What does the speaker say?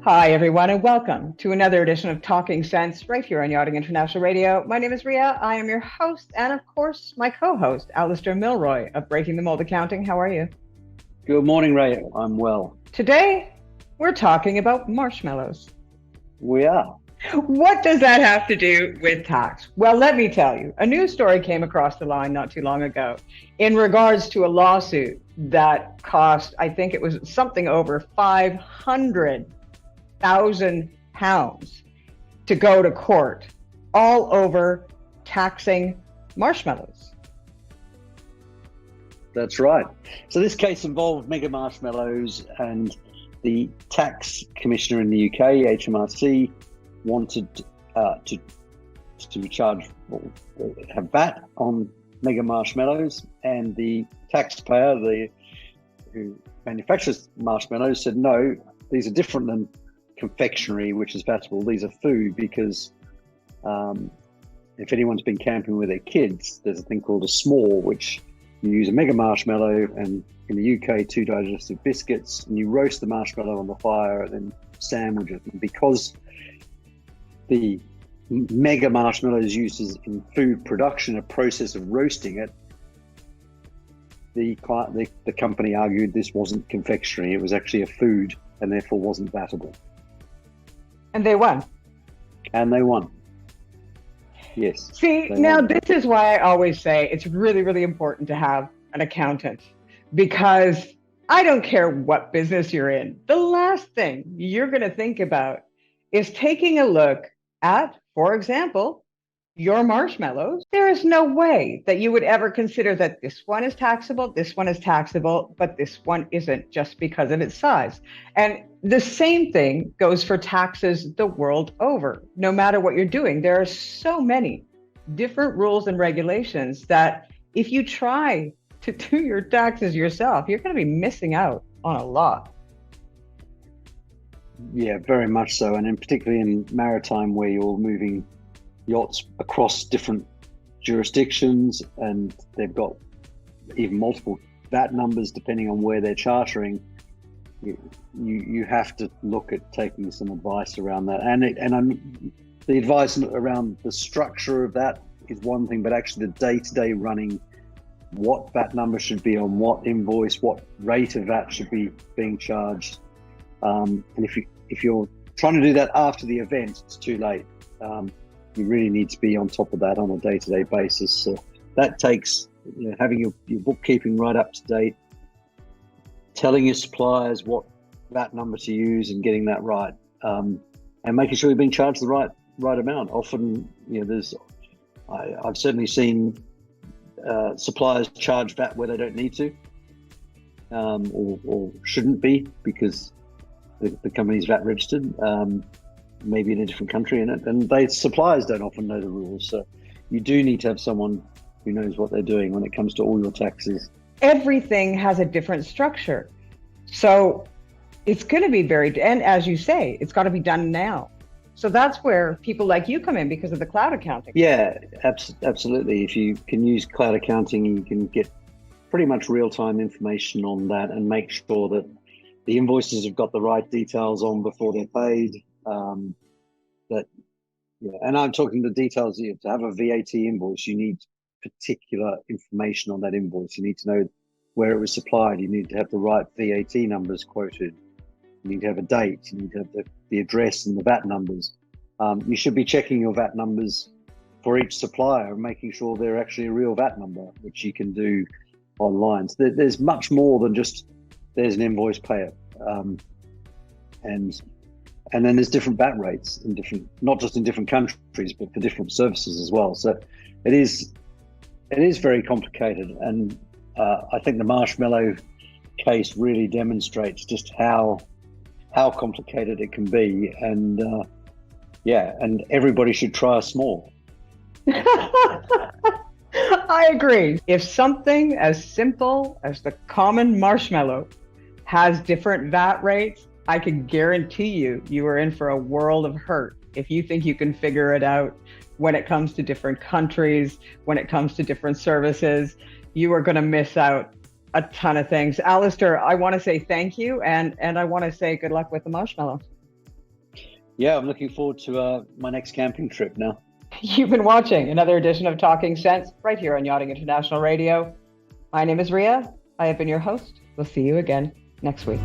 Hi, everyone, and welcome to another edition of Talking Sense right here on Yachting International Radio. My name is Ria. I am your host, and of course, my co-host, Alasdair Milroy of Breaking the Mould Accounting. How are you? Good morning, Ray. I'm well. Today, we're talking about marshmallows. We are. What does that have to do with tax? Well, let me tell you, a news story came across the line not too long ago in regards to a lawsuit that cost, I think it was something over 500,000 pounds to go to court, all over taxing marshmallows. That's right. So this case involved Mega Marshmallows, and the tax commissioner in the UK, HMRC, wanted to charge, have VAT on Mega Marshmallows, and the taxpayer, who manufactures marshmallows, said no, these are different than confectionery, which is vatable. These are food, because if anyone's been camping with their kids, there's a thing called a s'more, which you use a Mega Marshmallow and, in the UK, 2 digestive biscuits, and you roast the marshmallow on the fire and then sandwich it. And because the Mega Marshmallow is used in food production, a process of roasting it, the company argued this wasn't confectionery, it was actually a food, and therefore wasn't vatable. And they won. And they won. Yes. See, now this is why I always say it's really, really important to have an accountant, because I don't care what business you're in. The last thing you're going to think about is taking a look at, for example, your marshmallows. There is no way that you would ever consider that this one is taxable, but this one isn't, just because of its size. And the same thing goes for taxes the world over. No matter what you're doing, there are so many different rules and regulations that if you try to do your taxes yourself, you're going to be missing out on a lot. Yeah, very much so. And particularly in maritime, where you're moving yachts across different jurisdictions, and they've got even multiple VAT numbers depending on where they're chartering, you have to look at taking some advice around that. The advice around the structure of that is one thing, but actually the day-to-day running, what VAT number should be on what invoice, what rate of VAT should be being charged. And if you're trying to do that after the event, it's too late. You really need to be on top of that on a day-to-day basis. So that takes having your bookkeeping right up to date, telling your suppliers what VAT number to use and getting that right, and making sure you're being charged the right amount. Often, I've certainly seen suppliers charge VAT where they don't need to, or shouldn't be, because the company's VAT registered, maybe in a different country, and suppliers don't often know the rules. So you do need to have someone who knows what they're doing when it comes to all your taxes. Everything has a different structure. So it's going to be and as you say, it's got to be done now. So that's where people like you come in, because of the cloud accounting. Yeah, absolutely. If you can use cloud accounting, you can get pretty much real-time information on that and make sure that the invoices have got the right details on before they're paid. And I'm talking the details. To have a VAT invoice, you need particular information on that invoice. You need to know where it was supplied. You need to have the right VAT numbers quoted. You need to have a date. You need to have the address and the VAT numbers. You should be checking your VAT numbers for each supplier and making sure they're actually a real VAT number, which you can do online. So there's much more than just there's an invoice, pay it. And then there's different VAT rates not just in different countries, but for different services as well. So it is very complicated. And I think the marshmallow case really demonstrates just how complicated it can be. And and everybody should try a s'more. I agree. If something as simple as the common marshmallow has different VAT rates, I can guarantee you are in for a world of hurt if you think you can figure it out when it comes to different countries, when it comes to different services. You are going to miss out a ton of things. Alasdair, I want to say thank you, and I want to say good luck with the marshmallow. Yeah, I'm looking forward to my next camping trip now. You've been watching another edition of Talking Sense right here on Yachting International Radio. My name is Ria. I have been your host. We'll see you again next week.